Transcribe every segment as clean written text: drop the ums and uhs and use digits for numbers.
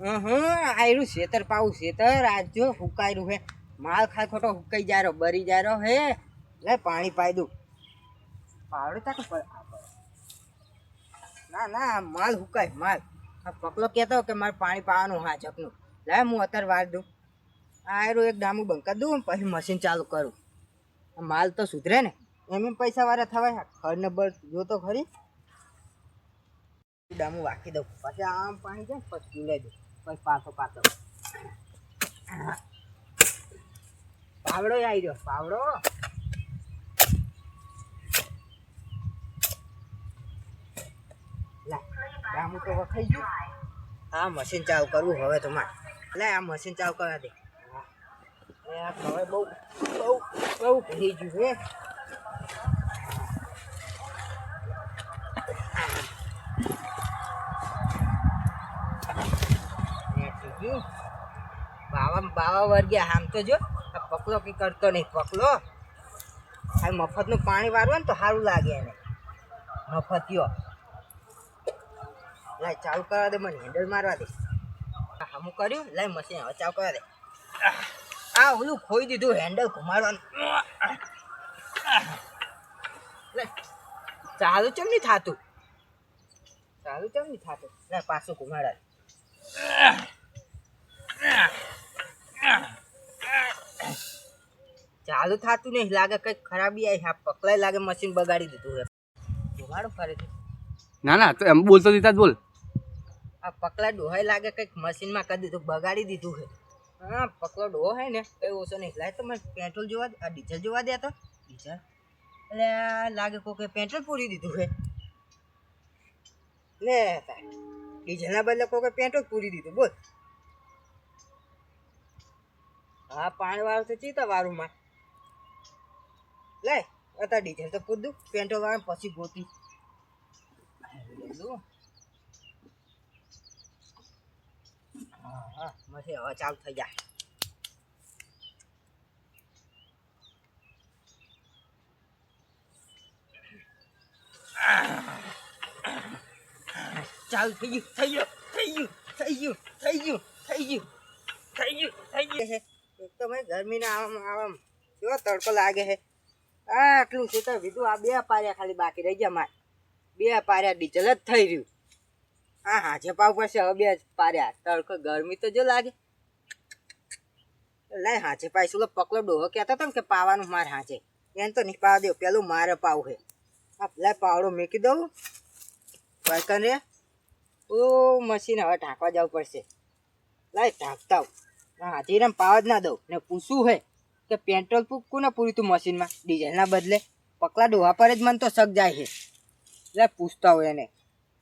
આયરું શેતર પાવું શેતર આજ જો હુકાયરું હે માલ ખાય ખોટો હુકાઈ જારો બરી જારો હે લે પાણી પાઈ દઉં પાવડે તાકે ના ના માલ હુકાય માલ આ પકલો કહેતો કે મારે પાણી પાવાનું હા જપનું લે હું અત્યારે વાર દઉં આયરું એક ડામું બંકા દઉં પછી મશીન ચાલુ કરું માલ તો સુધરે ને એમ પૈસા વાળા થવાય ખડ ને બળ જોતો ખરી ડામું વાકી દઉં પછી આમ પાણી જાય પછી પીવડાવી દઉં પછી પાછો પાછો પાવડો આવી ગયો પાવડો ડામું તો વખાઈ ગયું આ મશીન ચાલુ કરવું હવે તો મારે એટલે આ મશીન ચાલુ કરવા દે હવે બહુ બહુ બહુ ભરી ગયું હે બાવા વર્ગ્યા આમ તો જો આ પકલો કઈ કરતો નહીં પકલો આ મફતનું પાણી વાળવું ને તો સારું લાગે એને મફતિયો લાય ચાલુ કરવા દે મને હેન્ડલ મારવા દે હમું કર્યું લાય મશીન હવે ચાલુ કરવા દે આ ઓલું ખોઈ દીધું હેન્ડલ ઘુમાડવાનું ચાલુ ચમ નહીં થતું લાય પાછું ઘુમાડા ચાલુ થતું નહીં લાગે કઈક ખરાબી આવી હા પકલાય લાગે મશીન બગાડી દીધું હે ઘુમાડું ફરીથી ના ના તો એમ બોલતો દીધા બોલ આ પકલા ડોહાઈ લાગે કઈક મશીનમાં કરી દીધું બગાડી દીધું છે હા પકલો ડોહો હે ને કઈ ઓછો નહીં લાય તો મને પેટ્રોલ જોવા દે આ ડીઝલ જોવા દે તો ડીઝલ એટલે લાગે કોઈ પેટ્રોલ પૂરી દીધું છે લે ડીઝલના બદલે કોઈ પેટ્રોલ પૂરી દીધું બોલ હા પાણી વાળું તો ચીતા વાળું માં લે અત્યારે ડીઝલ તો પૂરી દઉં પેટ્રોલ વાળા પછી ગોતી હા મશીન હવે ચાલુ થઈ જાય ચાલુ થઈ ગયું એક તો મેં ગરમીના આમ કેવો તડકો લાગે છે આટલું છે તો વિધું આ બે પાર્યા ખાલી બાકી રહી ગયા મારે બે પાર્યા ડીઝલ જ થઈ રહ્યું હા હાજે પાવ પડશે હવે બે પાર્યા તડકો ગરમી તો જો લાગે લાય હાજે પાઈશું પકલો ડોહો કહેતો હતો ને કે પાવાનું મારે હાજે એને તો નહીં પાવા દઉં પેલું મારે પાવ છે હા લાય પાવડો મૂકી દઉં બર્તન રે ઓ મશીન હવે ઢાંકવા જવું પડશે લાય ઢાંકતા હાજીને પાવા જ ના દઉં ને પૂછવું હે કે પેટ્રોલ કોને પૂરી તું મશીનમાં ડીઝલના બદલે પકલા ડોહા પર જ મને તો શક જાય છે એટલે પૂછતા હોય એને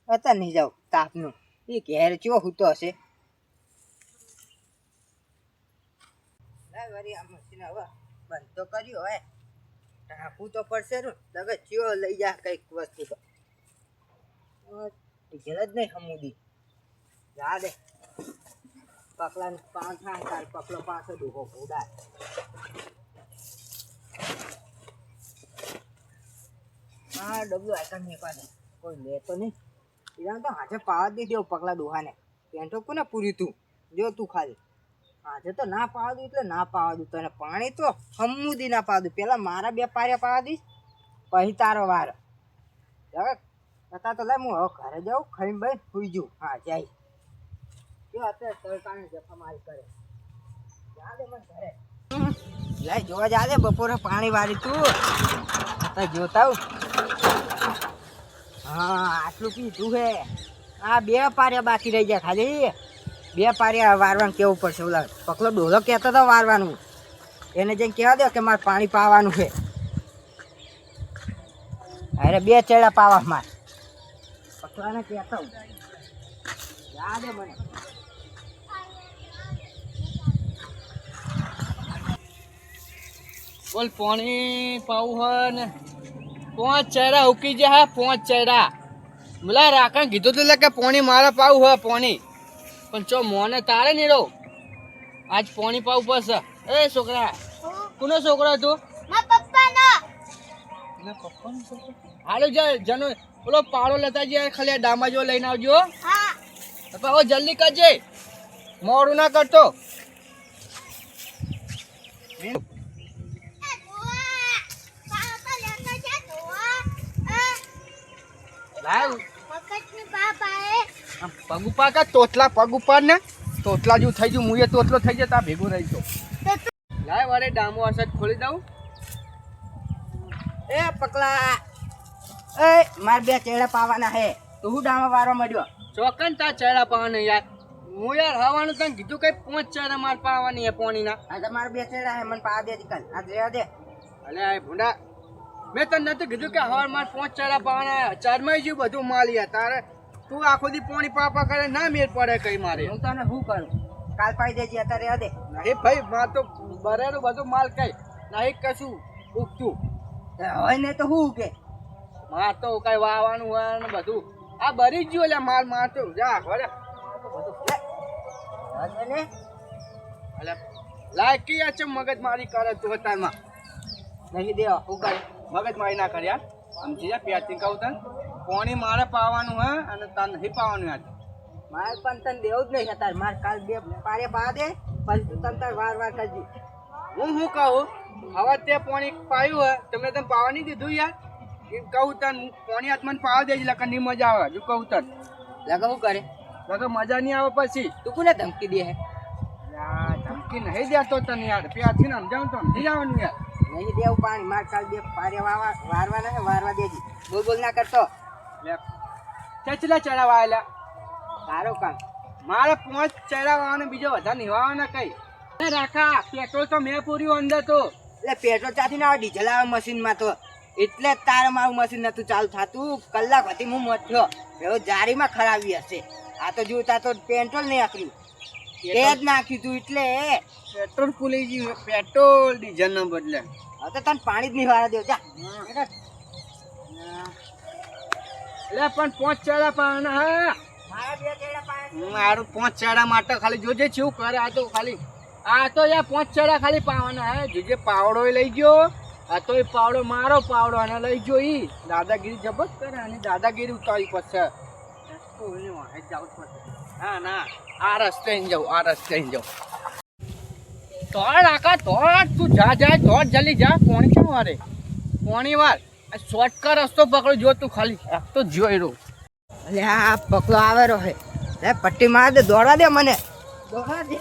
અત્યારે નહીં જાઉં તાપનું એ ઘેર ચો હૂતો હશે વળી આ મશીન હવે બંધ તો કર્યું હવે ઢાંકવું તો પડશે ને લગે ચિયો લઈ જા કંઈક વસ્તુ તો ડીઝલ જ નહીં હમુદી જા દે પકલા પાંચ થાય તાર પકલો પાછો ડૂહો ઉડાય હા ડબલું આઈટમ મેકવા દે કોઈ લે તો નહીં એના તો હાથે પાવા દઈ દેવું પકલા ડોહાને પેન્ટો કોને પૂરી તું જો તું ખાલી હાથે તો ના પાવા દઉં એટલે ના પાવા દઉં તને પાણી તો હમુદી ના પાવા દઉં પેલા મારા બે પાર્યા પાવા દઈશ પછી તારો વાર હવે અત્યારે તો લાય હું હવે ઘરે જાઉં ખાઈને ભાઈ સુઈ જઉં હા જાય જો અત્યારે તડકાને જફા મારી કરે જા દે મને ઘરે લાય જોવા જા દે બપોરે પાણી વાળી તું અત્યારે જોતા હું હા આટલું પીધું હે આ બે પાર્યા બાકી રહી ગયા ખાલી બે પાર્યા વારવાનું કેવું પડશે ઓલા પકલો ડોલો કહેતો હતો વારવાનું એને જઈને કહેવા દે કે મારે પાણી પાવાનું છે અરે બે ચેડા પાવા મારે પકલાને કહેતો હું જા દે મને બોલ પાણી પાવું હોય ને 5 ચહેરા ઉકી જાય 5 ચહેરા બોલા રાખણ કીધું તું કે પાણી મારે પાવું હોય પાણી પણ ચો મોને તારે નહીં રહો આજ પાણી પાવું પડશે એ છોકરા કોનો છોકરો તું મારા પપ્પાનો પપ્પાનો છોકરો હાલો જા જનો બોલો પાળો લેતા જાય ખાલી ડામા જો લઈને આવજો હા પપ્પા ઓ જલ્દી કરજે મોડું ના કરતો લાવ પગ ઉપર કા તોતલા પગ ઉપર ને તોતલા જેવું થઈ ગયું મુએ તોતલો થઈ જતા ભેગો રહી ગયો લાય વારે ડામો અસર ખોલી દઉં એ પકલા એ માર બે ચેડા પાવાના હે તું હું ડામા વારો મળ્યો ચોકન તા ચેડા પાવાના યાર હું યાર હવાનું તને કીધું કઈ 5 ચેડા માર પાવાની હે પોણીના આ તો માર બે ચેડા હે મને પા દે કલ આ રેવા દે અલે આ ભૂંડા મેં તને નતું કીધું કે હવાર માર 5 ચેડા પાવાના ચારમાઈ જ્યું બધું માલ યાર તારે તું આખો દી પોણી પાપા કરે ના મેર પડે કઈ મારે હું તને શું કરું કાલ પાઈ દેજે અત્યારે રેવા દે નહીં ભાઈ માં તો બરેનું બધું માલ કઈ નહીં કશું ઉગતું હોય ને તો હું કે માં તો કઈ વાવવાનું હોય ને બધું આ બરી જ ગયું એટલે માલ માં તો જા વળે ને અલે લાયકી આ છે મગજ મારી કરે તું તારમાં નહીં દેવો હું કરે મગજ મારી ના કર્યા સમજી જા પ્યાથી કહું તને પોણી મારે પાવાનું હે અને તને નહીં પાવાનું આજે મારે પણ તને દેવું જ નહીં અત્યારે મારે કાલ બે પારે પા દે પછી તું તને તાર વાર કરજી હું શું કહું હવે તે પોણી પાયું હે તમે તને પાવા નહીં દીધું યાર એમ કહું તને પોણી હાથ મને પાવા દેજે લખન નહીં મજા આવે જો કહું તને લગા શું કરે લગન મજા નહીં આવે પછી તું કોને ધમકી દે હે યાર ધમકી નહીં દેતો તને યાર પ્યાથી સમજાવું તો સમજી જવાનું યાર નહીં દેવું પાણી મારે કાલ બે પારે વારવાના હે વારવા દેજી બોલ ના કરતો લે ચચલા ચડાવાયેલા સારું કામ મારે 5 ચડાવવાના બીજો વધારે નિવાવાના કઈ રાખા પેટ્રોલ તો મેં પૂર્યું અંદર તો એટલે પેટ્રોલ ચાથી ના આવે ડીઝલ આવે મશીનમાં તો એટલે જ તારે મારું મશીન નતું ચાલુ થતું કલાક હતી હું મથ્યો એવો જારીમાં ખરાબી હશે આ તો જોતા તો પેટ્રોલ નહીં આખર્યું તે જ નાખ્યું તું એટલે પેટ્રોલ ફૂલી ગયું પેટ્રોલ ડીઝલ ના બદલે હવે તો તને પાણી જ નહીં વાળા દેવ જા એટલે પણ 5 ચડા પાવાના હા મારા બે ચેડા પાણી મારું 5 ચડા માટે ખાલી જોજે શું કરે આ તો ખાલી આ તો યાર 5 ચડા ખાલી પાવાના હે જોજે પાવડો લઈ ગયો આ તો એ પાવડો મારો પાવડો અને લઈ ગયો ઈ દાદાગીરી જબરદસ્ત કરે અને દાદાગીરી ઉતારી પછી હા ના આ રસ્તે જાઉં આ રસ્તે જાઉં તોડ આકા તોડ તું જા જલ્દી જા પોણી કેમ વારે પોણી વાર શોર્ટકટ રસ્તો પકડો જો તું ખાલી તો જોઈ રહ્યો અલે આ પકલો આવેરો હે લે પટ્ટી માર દે દોડા દે મને દોડા દે